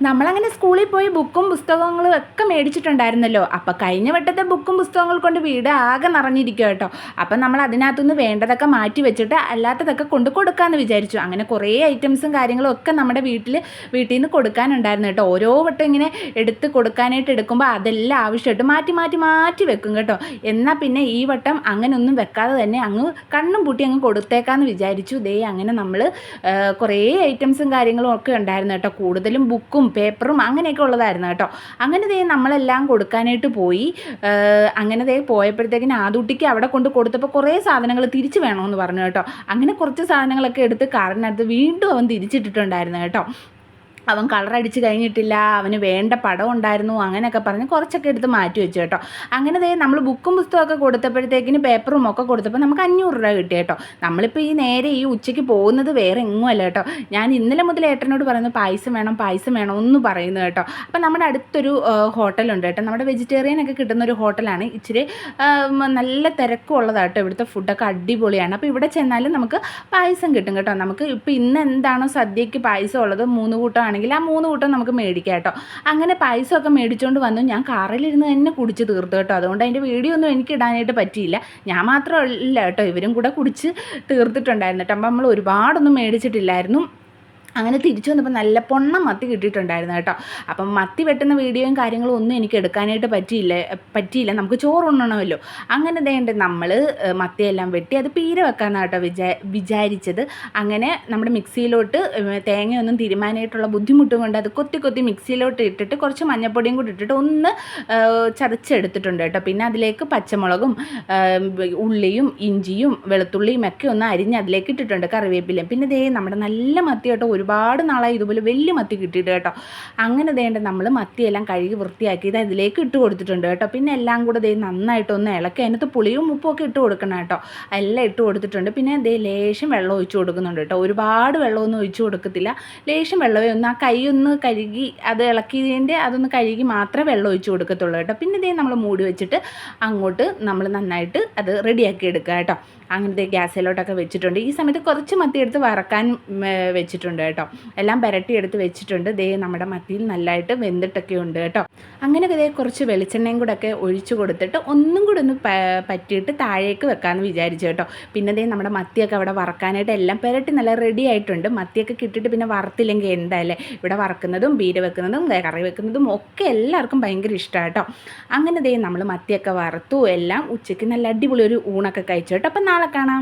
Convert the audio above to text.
നമ്മളങ്ങനെ സ്കൂളിൽ പോയി ബുക്കും പുസ്തകങ്ങളും ഒക്കെ മേടിച്ചിട്ടുണ്ടായിരുന്നല്ലോ. അപ്പം കഴിഞ്ഞ വട്ടത്തെ ബുക്കും പുസ്തകങ്ങൾ കൊണ്ട് വീട് ആകെ നിറഞ്ഞിരിക്കുക കേട്ടോ. അപ്പം നമ്മൾ അതിനകത്തുനിന്ന് വേണ്ടതൊക്കെ മാറ്റി വെച്ചിട്ട് അല്ലാത്തതൊക്കെ കൊണ്ട് കൊടുക്കാമെന്ന് വിചാരിച്ചു. അങ്ങനെ കുറേ ഐറ്റംസും കാര്യങ്ങളും ഒക്കെ നമ്മുടെ വീട്ടിൽ നിന്ന് കൊടുക്കാനുണ്ടായിരുന്നു കേട്ടോ. ഓരോ വട്ടം ഇങ്ങനെ എടുത്ത് കൊടുക്കാനായിട്ട് എടുക്കുമ്പോൾ അതെല്ലാം ആവശ്യമായിട്ട് മാറ്റി മാറ്റി മാറ്റി വെക്കും കേട്ടോ. എന്നാൽ പിന്നെ ഈ വട്ടം അങ്ങനെ ഒന്നും വെക്കാതെ തന്നെ അങ്ങ് കണ്ണും പൂട്ടി അങ്ങ് കൊടുത്തേക്കാമെന്ന് വിചാരിച്ചു. അങ്ങനെ നമ്മൾ കുറേ ഐറ്റംസും കാര്യങ്ങളും ഒക്കെ ഉണ്ടായിരുന്നു കേട്ടോ. കൂടുതലും ബുക്കും പേപ്പറും അങ്ങനെയൊക്കെ ഉള്ളതായിരുന്നു കേട്ടോ. അങ്ങനെ നമ്മളെല്ലാം കൊടുക്കാനായിട്ട് പോയി. അങ്ങനെ പോയപ്പോഴത്തേക്കിന് ആദൂട്ടിക്ക് അവിടെ കൊണ്ട് കൊടുത്തപ്പോൾ കുറേ സാധനങ്ങൾ തിരിച്ച് വേണമെന്ന് പറഞ്ഞു കേട്ടോ. അങ്ങനെ കുറച്ച് സാധനങ്ങളൊക്കെ എടുത്ത് കാറിനകത്ത് വീണ്ടും അവൻ തിരിച്ചിട്ടിട്ടുണ്ടായിരുന്നു കേട്ടോ. അവൻ കളറടിച്ച് കഴിഞ്ഞിട്ടില്ല, അവന് വേണ്ട പടം ഉണ്ടായിരുന്നു, അങ്ങനെയൊക്കെ പറഞ്ഞ് കുറച്ചൊക്കെ എടുത്ത് മാറ്റി വെച്ചു കേട്ടോ. അങ്ങനെ നമ്മൾ ബുക്കും പുസ്തകമൊക്കെ കൊടുത്തപ്പോഴത്തേക്കിന് പേപ്പറും ഒക്കെ കൊടുത്തപ്പോൾ നമുക്ക് 500 രൂപ കിട്ടി കേട്ടോ. നമ്മളിപ്പോൾ നേരെ ഈ ഉച്ചയ്ക്ക് പോകുന്നത് വേറെ എങ്ങുമല്ല കേട്ടോ. ഞാൻ ഇന്നലെ മുതൽ ഏട്ടനോട് പറയുന്നത് പായസം വേണം ഒന്ന് പറയുന്നു കേട്ടോ. അപ്പം നമ്മുടെ അടുത്തൊരു ഹോട്ടലുണ്ട് കേട്ടോ. നമ്മുടെ വെജിറ്റേറിയൻ ഒക്കെ കിട്ടുന്ന ഒരു ഹോട്ടലാണ്. ഇച്ചിരി നല്ല തിരക്കുള്ളതാണ് കേട്ടോ. ഇവിടുത്തെ ഫുഡൊക്കെ അടിപൊളിയാണ്. അപ്പോൾ ഇവിടെ ചെന്നാലും നമുക്ക് പായസം കിട്ടും കേട്ടോ. നമുക്ക് ഇപ്പോൾ ഇന്ന് എന്താണോ സദ്യയ്ക്ക് പായസം ഉള്ളത് 3 കൂട്ടം ആണെങ്കിൽ ആ 3 കൂട്ടം നമുക്ക് മേടിക്കാം കേട്ടോ. അങ്ങനെ പായസമൊക്കെ മേടിച്ചുകൊണ്ട് വന്നു. ഞാൻ കാറിലിരുന്ന് തന്നെ കുടിച്ച് തീർത്തു കേട്ടോ. അതുകൊണ്ട് അതിൻ്റെ വീഡിയോ ഒന്നും എനിക്ക് ഇടാനായിട്ട് പറ്റിയില്ല. ഞാൻ മാത്രമല്ല കേട്ടോ, ഇവരും കൂടെ കുടിച്ച് തീർത്തിട്ടുണ്ടായിരുന്നു കേട്ടോ. അപ്പം നമ്മൾ ഒരുപാടൊന്നും മേടിച്ചിട്ടില്ലായിരുന്നു. അങ്ങനെ തിരിച്ചു വന്നപ്പോൾ നല്ല പൊണ്ണം മത്തി കിട്ടിയിട്ടുണ്ടായിരുന്നു കേട്ടോ. അപ്പം മത്തി വെട്ടുന്ന വീഡിയോയും കാര്യങ്ങളും ഒന്നും എനിക്ക് എടുക്കാനായിട്ട് പറ്റിയില്ല. നമുക്ക് ചോറുണ്ണണമല്ലോ. അങ്ങനെ നമ്മൾ മത്തിയെല്ലാം വെട്ടി അത് പീര വെക്കാമെന്നാണ് കേട്ടോ വിചാരിച്ചത്. അങ്ങനെ നമ്മുടെ മിക്സിയിലോട്ട് തേങ്ങയൊന്നും തിരുമാനായിട്ടുള്ള ബുദ്ധിമുട്ടും കൊണ്ട് അത് കൊത്തി മിക്സിയിലോട്ട് ഇട്ടിട്ട് കുറച്ച് മഞ്ഞൾപ്പൊടിയും കൂടി ഇട്ടിട്ട് ഒന്ന് ചതച്ചെടുത്തിട്ടുണ്ട് കേട്ടോ. പിന്നെ അതിലേക്ക് പച്ചമുളകും ഉള്ളിയും ഇഞ്ചിയും വെളുത്തുള്ളിയും ഒക്കെ ഒന്ന് അരിഞ്ഞ് അതിലേക്ക് ഇട്ടിട്ടുണ്ട്, കറിവേപ്പിലയും. പിന്നെ നമ്മുടെ നല്ല മത്തി കേട്ടോ. ഒരുപാട് നാളായി ഇതുപോലെ വലിയ മത്തി കിട്ടിയിട്ട് കേട്ടോ. അങ്ങനെ നമ്മൾ മത്തിയെല്ലാം കഴുകി വൃത്തിയാക്കി ഇത് അതിലേക്ക് ഇട്ട് കൊടുത്തിട്ടുണ്ട് കേട്ടോ. പിന്നെ എല്ലാം കൂടെ നന്നായിട്ടൊന്ന് ഇളക്കി അതിനകത്ത് പുളിയും ഉപ്പും ഒക്കെ ഇട്ട് കൊടുക്കണം കേട്ടോ. എല്ലാം ഇട്ട് കൊടുത്തിട്ടുണ്ട്. പിന്നെ ലേശം വെള്ളം ഒഴിച്ച് കൊടുക്കുന്നുണ്ട് കേട്ടോ. ഒരുപാട് വെള്ളമൊന്നും ഒഴിച്ച് കൊടുക്കത്തില്ല. ലേശം വെള്ളമേ ഒന്ന് ആ കൈ ഒന്ന് കഴുകി അത് ഇളക്കിയതിൻ്റെ അതൊന്ന് കഴുകി മാത്രമേ വെള്ളം ഒഴിച്ച് കൊടുക്കത്തുള്ളൂ കേട്ടോ. പിന്നെ നമ്മൾ മൂടി വെച്ചിട്ട് അങ്ങോട്ട് നമ്മൾ നന്നായിട്ട് അത് റെഡിയാക്കി എടുക്കുക കേട്ടോ. അങ്ങനത്തെ ഗ്യാസിലോട്ടൊക്കെ വെച്ചിട്ടുണ്ട്. ഈ സമയത്ത് കുറച്ച് മത്തി എടുത്ത് വറക്കാൻ വെച്ചിട്ടുണ്ട് കേട്ടോ. എല്ലാം പുരട്ടിയെടുത്ത് വെച്ചിട്ടുണ്ട്. നമ്മുടെ മത്തിയിൽ നല്ലതായിട്ട് വെന്തിട്ടൊക്കെ ഉണ്ട് കേട്ടോ. അങ്ങനെ കുറച്ച് വെളിച്ചെണ്ണയും കൂടെ ഒക്കെ ഒഴിച്ച് കൊടുത്തിട്ട് ഒന്നും കൂടെ ഒന്ന് പറ്റിയിട്ട് താഴേക്ക് വെക്കാമെന്ന് വിചാരിച്ചു കേട്ടോ. പിന്നെ നമ്മുടെ മത്തിയൊക്കെ അവിടെ വറക്കാനായിട്ട് എല്ലാം പുരട്ടി നല്ല റെഡി ആയിട്ടുണ്ട്. മത്തിയൊക്കെ കിട്ടിയിട്ട് പിന്നെ വറുത്തില്ലെങ്കിൽ എന്തായാലേ. ഇവിടെ വറക്കുന്നതും ബീര വെക്കുന്നതും കറി വെക്കുന്നതും ഒക്കെ എല്ലാവർക്കും ഭയങ്കര ഇഷ്ടമാണ് കേട്ടോ. അങ്ങനെ നമ്മൾ മത്തിയൊക്കെ വറുത്തു. എല്ലാം ഉച്ചയ്ക്ക് നല്ല അടിപൊളി ഒരു ഊണൊക്കെ കഴിച്ചു കേട്ടോ. അപ്പം നാളെ കാണാം.